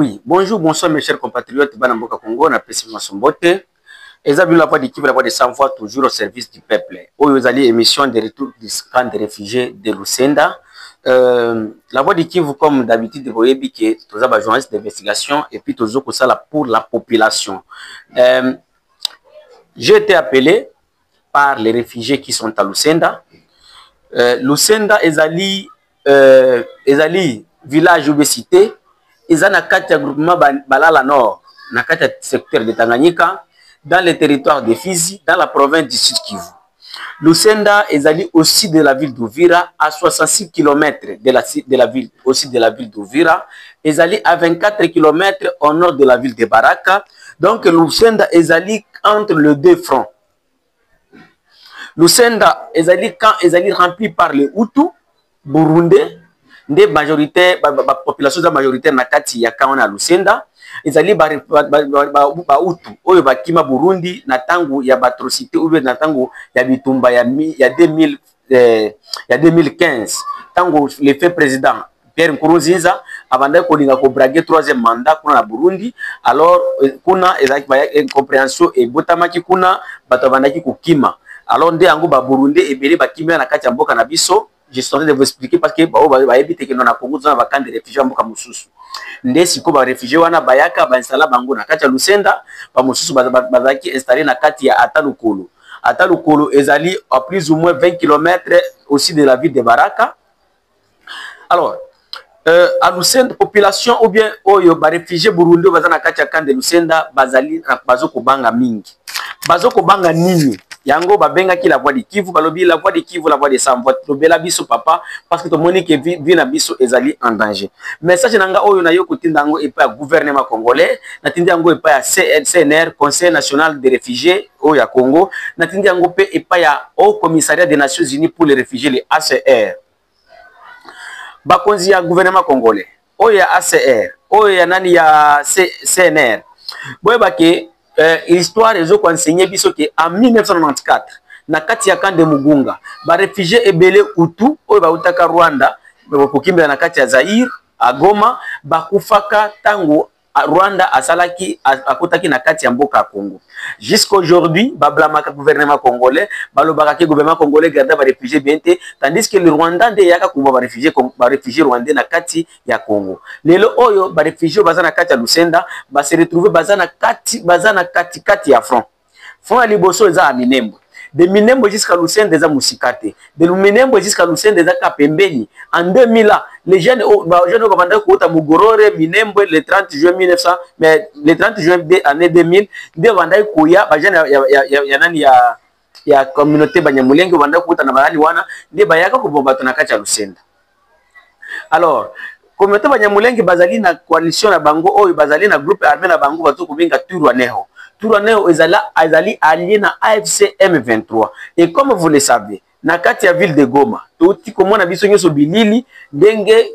Oui, bonjour, bonsoir mes chers compatriotes, Banamboka Congo, on appelle Sombote. Et ça, la voix du Kivu, la voix de sans voix, toujours au service du peuple. Aux alliés émission de retour du camp des réfugiés de Lusenda. La voix du Kivu, comme d'habitude, vous voyez que tous les journalistes d'investigation et puis toujours ça là pour la population. J'ai été appelé par les réfugiés qui sont à Lusenda. Lusenda, Ezali, village obésité. Ils ont un groupement Balala Nord, dans le secteur de Tanganyika, dans le territoire de Fizi, dans la province du Sud Kivu. Lusenda est allé aussi de la ville d'Uvira, à 66 km de la ville, aussi de la ville d'Uvira. Ils allé à 24 km au nord de la ville de Baraka. Donc Lusenda est allé entre les deux fronts. Lusenda est allé quand ils allé rempli par les Hutus, Burundais, des majoritaires, la population majoritaire na kati ya kaona Lusenda, ezali ba Hutu oyo bakima Burundi na tangu ya batrocité ou na tangu ya bitumba ya 2015 tangu le fait président Pierre Nkurunziza abanda kolinga ko braguer troisième mandat kuna na Burundi. Alors kuna ezali ba incompréhension et botamaki kuna bato bandaki kokima. Alors nde yango ba Burundi ebele bakima na kati ya mboka na biso. Je suis en train de vous expliquer parce que bah éviter que nous na Congo dans camp de réfugiés mboka mususu ndé siko ba réfugiés wana bayaka ba installa bango na kati ya Lusenda ba mususu bazaki installé na kati ya Atalukolo ezali à plus ou moins 20 km aussi de la ville de Baraka. Alors à Lusenda population ou bien oyo ba réfugiés burundi bazana kati ya camp de Lusenda bazali bazoko banga mingi bazoko banga nini yango babenga ki la voix du Kivu balobi la voix du Kivu la voix de sans voix tobela biso papa parce que to moni que vie na biso ezali en danger. Message nanga oyo na yo kotinda ngo epa gouvernement congolais na tinda ngo epa ya CNR Conseil national des réfugiés au ya Congo na tinda ngo pe epa ya Haut Commissariat des Nations Unies pour les réfugiés les ACR. Bakonzi ya gouvernement congolais oyo ya ACR oyo ya nani ya CNR boye bake l'histoire est enseignée biso que en 1994 na kati ya camp de Mugunga ba réfugiés ebele Hutu oyo ba utaka Rwanda bakokimbela na kati ya Zaire a Goma bakufaka tango Rwanda asalaki akotaki na kati ya mboka ya Congo. Jusqu'aujourd'hui bablamaka gouvernement congolais balobaka ke gouvernement congolais garda ba réfugiés bienté tandis que le Rwanda nde yaka kuba ba réfugiés rwandais na kati ya Congo. Lelo oyo ba réfugiés bazana kati ya Lusenda ba se retrouver bazana kati ya front ya liboso eza a Minembwe. De Minembwe jusqu'à Lusenda eza Musikate. De Minembwe jusqu'à Lusenda eza Kapembeni. En 2000 là, les jeunes bavanda kota Mugorore Minembwe le 30 juin 1900 mais le 30 juin de année 2000 de banda koya ba jeunes ya nani ya communauté Banyamulenge banda kota na bahali wana de bayaka ko bomba na kati ya Lusenda. Alors communauté Banyamulenge bazali na coalition na bango oyo bazali na groupe armé na bango bato kubinga Turwaneho. Touraneo ezali allié na AFC M23 et comme vous le savez na kati ya ville de Goma tout komona biso nyoso bilili ndenge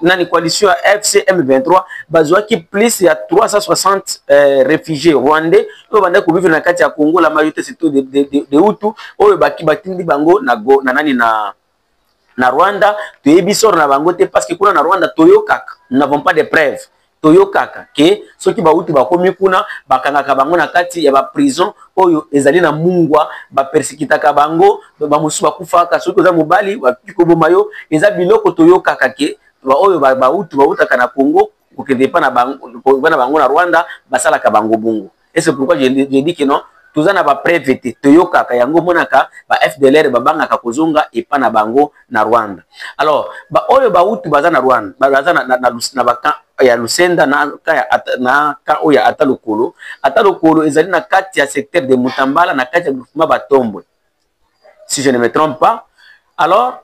nani coalition AFC M23 bazwaki plus ya 360 réfugiés rwandais oyo banda ko vivre na kati ya Congo. La majorité c'est tout de Hutu oyo batindi bango na nani na Rwanda toyebiso na bango te parce que kuna na Rwanda toyokaka nous n'avons pas de preuves toyokaka ke soki ba Hutu bakomi kuna bakangaka bango na kati ya ba prison oyo ezali na mungwa ba persikitaka bango ba musu bakufaka soki oza mobali bapiko bomayo eza biloko toyokaka ke ba oyo ba Hutu bautaka na Congo kokende pa na bango na Rwanda basalaka bango bongo. Et c'est pourquoi je dis que non tozana ba prevete toyokaka yango monaka ba FDLR babangaka kozonga epa na bango na Rwanda. Alors ba oyo ba Hutu baza na Rwanda baza na baka ya Lusenda na ka oya Atalukolo ezali na kati ya secteur de Mutambala na kati ya groupement Batombwe si je ne me trompe pas. Alors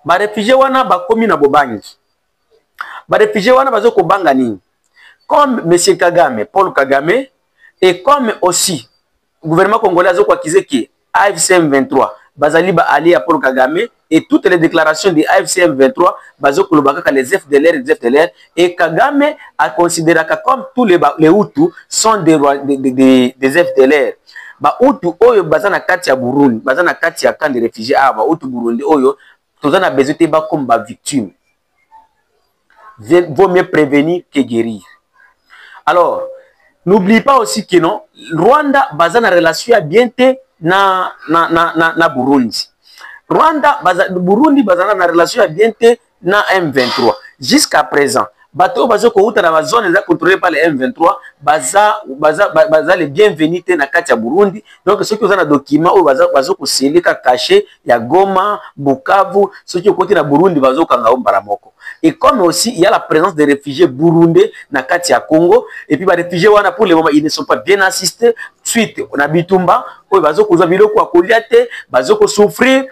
ba réfugiés wana bakomi na bobangi ba réfugiés wana bazoko banga nini comme monsieur Kagame Paul Kagame et comme aussi gouvernement congolais azoko akize ki AFC M23 bazali ba allié à Paul Kagame et toutes les déclarations de AFC M23 bazoko lobaka les FDLR et Kagame a considéré comme tous les Hutus sont des FDLR. Ba Hutu oyo bazana kati ya Burundi bazana kati ya camp de réfugiés ba Hutu Burundi oyo tozana besoin te ba comme ba victime vaut mieux prévenir que guérir. Alors, n'oublie pas aussi que non, Rwanda baza na relation ya bien te na Burundi. Burundi baza na relation ya bien te na M23. Jusqu'à présent, bateau bazo ko uta na ba zone contrôlée par les M23, baza les bienvenus na kati ya Burundi. Donc ceux qui ont un document ou bazo ko seleka caché ya Goma, Bukavu, ceux qui ont côté na Burundi bazo kanga mbaramoko. Et comme aussi il y a la présence des réfugiés burundais na kati ya Congo, et puis les réfugiés wana pour le moment ils ne sont pas bien assistés. Suite on a Bitumba, ou bazo ko biloko akoliate, bazo ko souffrir.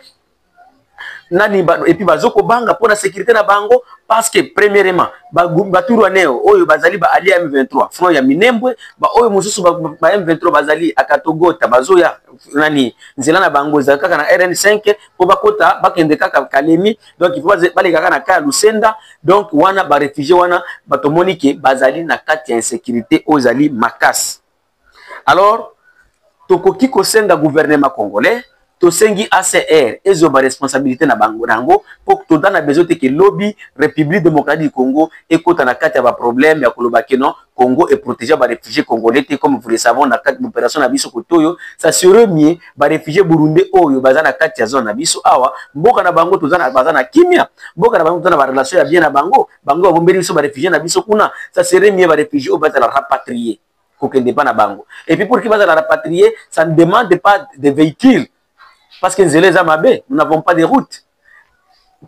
Et puis bazoko banga pour la sécurité na bango parce que premièrement baturu neo oyo bazali ba ali M23 front ya Minembwe ba oyo mususu ba M23 bazali akatogota bazoya nani nzela na bango za kaka na RN5 po bakota bakende kaka Kalemi, donc il faut bale kaka na ka Lusenda, donc wana ba réfugié wana batomoni ke bazali na kati ya insécurité ozali makasi. Alors tokoki ko senga gouvernement congolais to sengi ACR ezo ba responsabilité na bango nango pour to dana besoin que lobby République démocratique du Congo ekota na kati ya ba problème ya koloba ke non Congo est protégé par réfugiés congolais comme vous le savez na kati opération na biso kotoyo ça serait mieux ba réfugiés burundais oyo baza na kati ya zone na biso awa mboka na bango to zana baza na kimia mboka na bango to na ba relation ya bien na bango bombeli biso ba réfugiés na biso kuna ça serait mieux ba réfugiés au baza la rapatrier kokende pa na bango. Et puis pour qu'ils baza la rapatrier ça ne demande pas de véhicules. Parce que nous n'avons pas de route.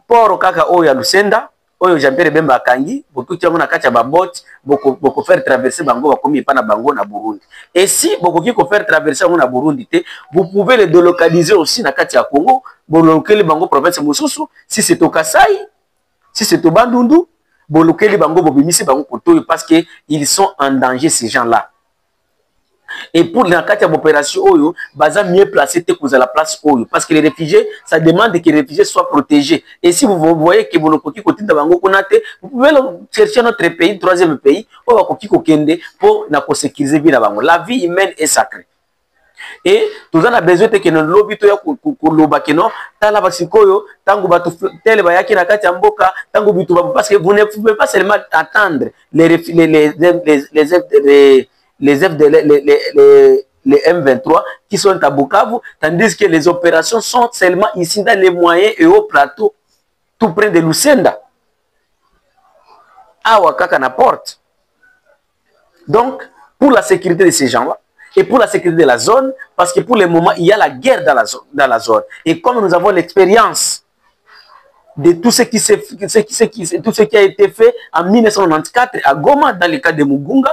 Port kaka oyo ya Lusenda, oyo Jean-Pierre Bemba akangi, beaucoup na kacha ba bot, beaucoup faire traverser bango bakomi pa na bango na Burundi. Et si beaucoup qui faire traverser bango na Burundi te, vous pouvez les délocaliser aussi na kacha Congo, bolokeli bango province Mususu, si c'est au Kasai, si c'est au Bandundu, bolokeli bango bobimisi bango kotoyo parce que ils sont en danger ces gens-là. Et pour la carte d'opération Oyo, baza mieux placé que à la place Oyo. Parce que les réfugiés, ça demande que les réfugiés soient protégés. Et si vous voyez que vous pouvez chercher notre pays, troisième pays, pour sécuriser la vie humaine est sacrée. Et tout ça a besoin que nous lobby parce que vous ne pouvez pas seulement attendre les M23 qui sont à Bukavu, tandis que les opérations sont seulement ici dans les moyens et au plateau, tout près de Lusenda. À Wakaka na porte. Donc, pour la sécurité de ces gens-là, et pour la sécurité de la zone, parce que pour le moment, il y a la guerre dans la zone. Et comme nous avons l'expérience de tout ce qui a été fait en 1994 à Goma, dans le cas de Mugunga,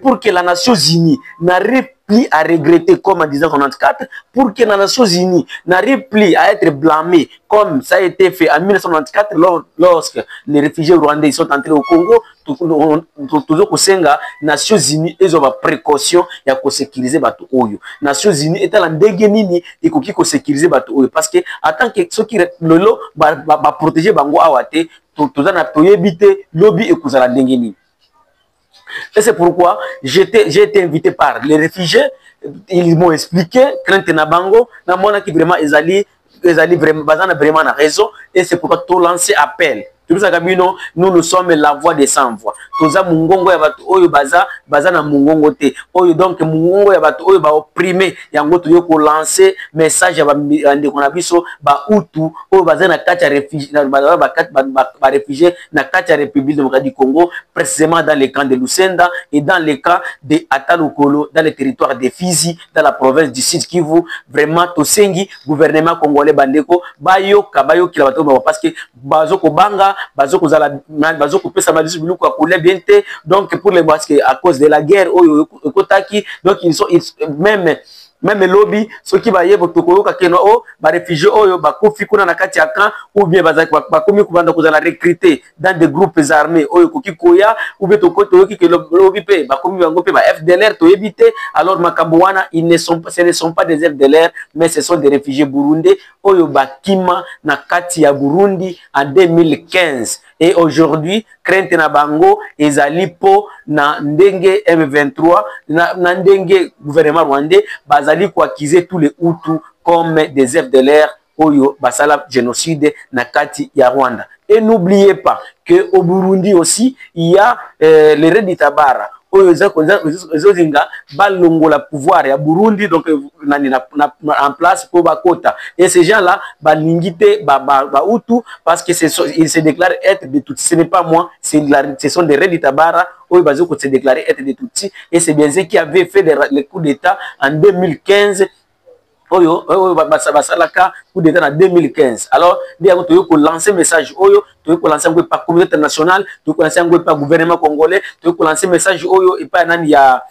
pour que la Nations Unies n'arrive plus à regretter comme en 1994, pour que la Nations Unies n'arrive plus à être blâmée comme ça a été fait en 1994 lorsque les réfugiés rwandais sont entrés au Congo. Toujours que Nations Unies ils ont précaution ya ko sécuriser bato oyo. Nations Unies est la ndengenini et ko sécuriser bato oyo parce que en tant que ceux qui lolo ba protéger bango awate toujours na toyebite lobby et kozala ndengenini. Et c'est pourquoi j'ai été invité par les réfugiés. Ils m'ont expliqué crainte na bango na mona qui vraiment ils vraiment na raison et c'est pourquoi tout lancer appel. Nous sommes la voix des sans voix. Toza mungongo ya batu oyo baza na mungongo te. Oyo donc mungongo ya batu oyo ba opprimé yango to yo ko lancer message ya ba ndeko na biso ba utu oyo baza na kati ya réfugiés ba réfugiés na kati ya République démocratique du Congo, précisément dans les camps de Lusenda et dans les camps de Atalukolo dans le territoire de Fizi dans la province du Sud Kivu. Vraiment tosengi gouvernement congolais bandeko bayo kila bato parce que bazoko banga bazoko pesa malisu biluko akole bien te, donc pour les parce que à cause de la guerre oyo ekotaki, donc ils sont même lobby ceux qui va yebo tokoyoka keno o ba réfugiés oyo ba kofi kuna na kati ya camp ou bien ba komi kubanda kozala recruter dans des groupes armés oyo koki koya ou bien tokoyoki ke lobby pe ba komi bango pe ba FDLR to éviter. Alors makabwana ce ne sont pas des FDLR mais ce sont des réfugiés burundais oyo ba kima na kati ya Burundi en 2015. Et aujourd'hui, crainte na bango ezali po na ndenge M23 na ndenge gouvernement rwandais bazali ko accuser tous les Hutus comme des FDLR oyo basala génocide na kati ya Rwanda. Et n'oubliez pas que au Burundi aussi il y a les Red Tabara oyozinga balongola pouvoir ya Burundi donc en place pour bakota, et ces gens là balingite ba Hutu parce que ils se déclarent être de Tutsi. Ce n'est pas moi, ce sont des Red Tabara oyo bazoko se déclarer être de Tutsi, et c'est bien ce qui avait fait le coup d'état en 2015. Oyo basalaka coup d'état en 2015. Alors bien tu veux lancer message oyo, tu veux lancer un peu par communauté internationale, tu veux lancer un peu par gouvernement congolais, tu veux lancer message oyo et pas nani ya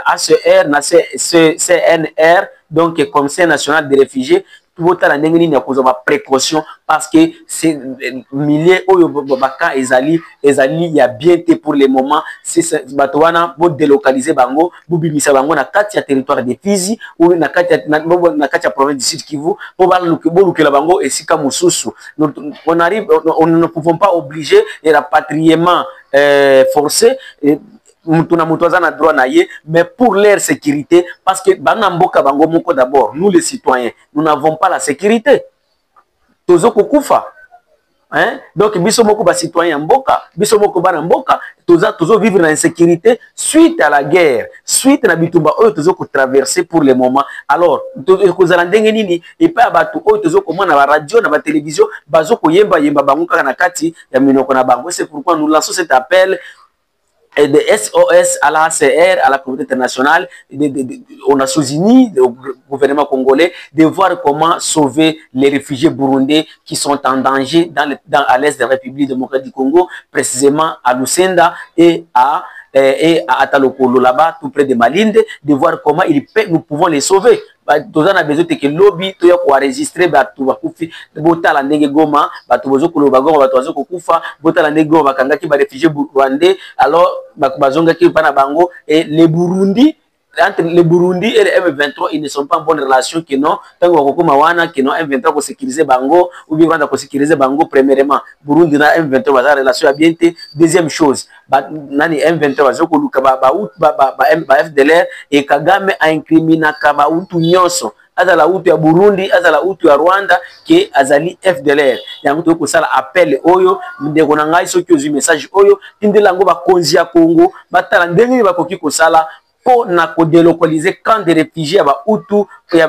ACR na CNR, donc Conseil national des réfugiés. Tout la ndenge ya kozoma précaution parce que c'est milliers oyo baka ezali ya bien te pour le moment. C'est batwana bo délocaliser bango, bo bimisa bango na kati ya territoire de Fizi ou na kati ya province du Sud Kivu pour lukela bango esika mususu. On arrive, on ne pouvons pas obliger le rapatriement forcé. Mais pour leur sécurité, parce que d'abord, nous les citoyens, nous n'avons pas la sécurité. Tozo kukufa. Hein? Donc, bisomoko ba citoyen mboka, bisomoko ba mboka, tozo vivre dans l'insécurité suite à la guerre, suite à bitumba oyo tozo ko traverser pour le moment. Alors, kozala ndenge nini et pas batu oyo tozo komona na radio na ba télévision, bazo ko yemba bango kaka na kati ya minoko na bango. C'est pourquoi nous lançons cet appel et de SOS à la ACR, à la communauté internationale, aux Nations Unies, au gouvernement congolais, de voir comment sauver les réfugiés burundais qui sont en danger à l'est de la République démocratique du Congo, précisément à Lusenda et à Atalokolo, là-bas, tout près de Malinde, de voir comment nous pouvons les sauver. Nous avons besoin de que le lobby soit enregistré, alors et les Burundi, entre le Burundi et le M23, ils ne sont pas en bonne relation que non. Tant que non M23 pour sécuriser Bango ou bien pour sécuriser Bango premièrement. Burundi na M23 la relation à bien. Deuxième chose, nani M23 ba FDLR et Kagame a incriminé Kaba Hutu nyonso. Azala Hutu ya Burundi, azala Hutu ya Rwanda ke azali FDLR. Yango to ko sala appel oyo ndeko na ngai soki ozu message oyo tindela ngo ba konzi ya Congo batala ndenge ba koki ko sala pour délocaliser camp de réfugiés à Hutu, camp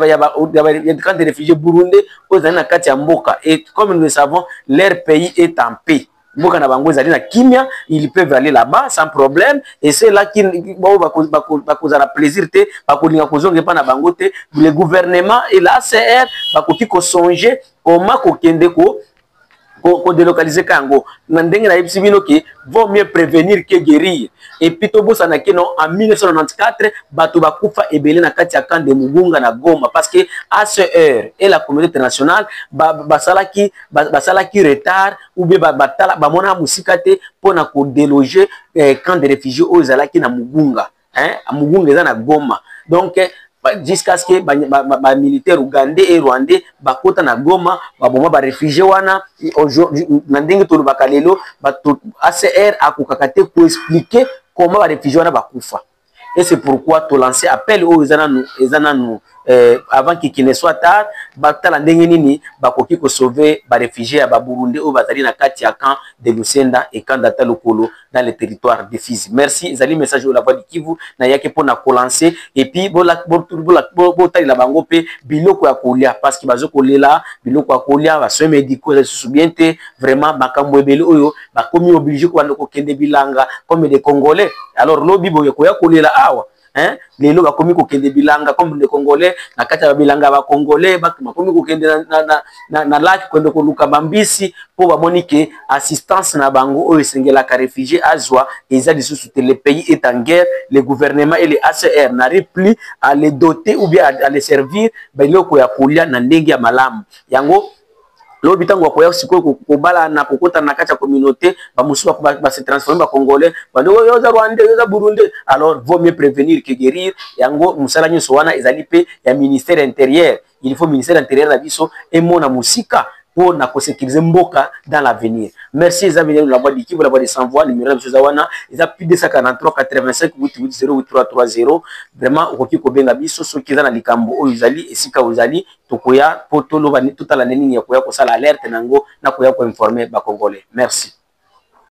de réfugiés burundais aux Anakati à Mboka. Et comme nous le savons, leur pays est en paix. Mboka na bango zali na kimia, ils peuvent aller là-bas sans problème. Et c'est là qu'ils vont la plaisir te, bakolinga kozonge pa na bango te. Le gouvernement et l'ACR bakoki ko songer comment ko kende ko délocaliser Kango. Nandenge na ibsibino ki vaut mieux prévenir que guérir. Et puis tobo sanaki non en 1994 bato bakufa ebele na kati ya camp de Mugunga na Goma parce que ACR et la communauté internationale basalaki retard ou bien batala bamona musikate pona ko déloger camp de réfugiés aux alaki na Mugunga, hein, à Mugunga eza na Goma. Donc jusqu'à ce que les militaires ougandais et rwandais bakota na Goma baboma ba réfugiés wana aujourd'hui ndenge to bakalelo ACR akukakate pour expliquer comment les réfugiés wana bakufa. Et c'est pourquoi tu lancer appel aux ezana avant qu'il ne soit tard batala ndenge nini bakoki ko sauver ba réfugiés ya ba Burundi au bazali na kati ya camp de Lusenda et camp d'Atalokolo dans le territoire de Fizi. Merci zali message de la voix de Kivu na yake pona ko lancer et puis bola la bango pe biloko ya kolia parce que bazo kolela biloko ya kolia ba soins médicaux les soubiente vraiment makambo ebele oyo ba komi obligé ko bando ko kende bilanga comme des Congolais. Alors lobi boye ko ya kolela awa. Hein, les lots bakomi ko kende bilanga comme les Congolais na kati ya bilanga ba Congolais bakomi ko kende na lac ko ndoko luka bambisi pour ba monique assistance na bango o esengela ka réfugié azwa eza lisusu te. Le pays est en guerre, le gouvernement et les ACR n'arrivent plus à les doter ou bien à les servir biloko ya kolia na ndenge ya malamu yango. Lobi tango akoya siko kobala na kokota na kati ya communauté ba musu ba se transformer ba Congolais ba yo za Rwanda yo za Burundi. Alors vaut mieux prévenir que guérir. Yango musala nyoso wana ezali pe ya ministère intérieur. Il faut ministère intérieur la biso et mona musika pour na sécuriser mboka dans l'avenir. Merci les amis de la voix d'équipe, la voix de sans voix, numéro de Zawana, ils ont plus de 143 85 88 0330. Vraiment, au Kiko Benga biso, ceux qui sont dans les cambo, Ozali, et Sika Ozali, Tokoya, Potolo, tout à la neni, Yakoya, Kosala, alerte, Nango, Nakoya, pour informer, Bakongolais. Merci.